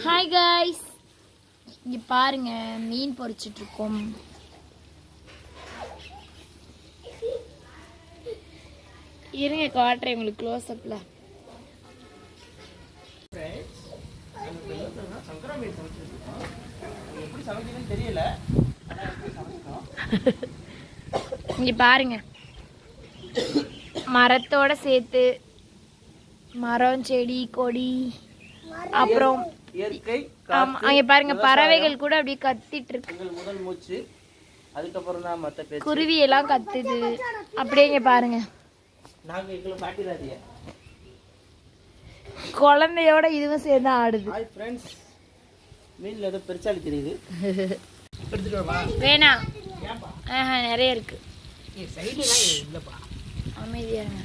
Hi guys, இங்க பாருங்க மீன் பொரிச்சிட்டு இருக்கோம். இருங்க காட்டுறேன் உங்களுக்கு க்ளோஸ் அப்ல. இங்க பாருங்க, மரத்தோட சேர்த்து மரம் செடி கொடி அப்புறம் இயற்கை அங்க பாருங்க பறவைகள் கூட அப்படியே கத்திட்டு இருக்கு. முதல் மூச்சு. அதுக்கப்புறம் தான் மத்த பேச்சு. குருவி எல்லாம் கத்துது. அப்படியே இங்க பாருங்க, நாங்க எங்களை பாட்டிடாதீங்க. குழந்தையோட இதுவும் சேர்ந்து ஆடுது. ஹாய் ஃப்ரெண்ட்ஸ், மீன்ல ஏதோ பெருசாலி தெரியுது. எடுத்துட்டு வரவா? வேணாம், ஏன்பா? நிறைய இருக்கு. சைடுலாம் இல்லப்பா. அமைதியா இருங்க.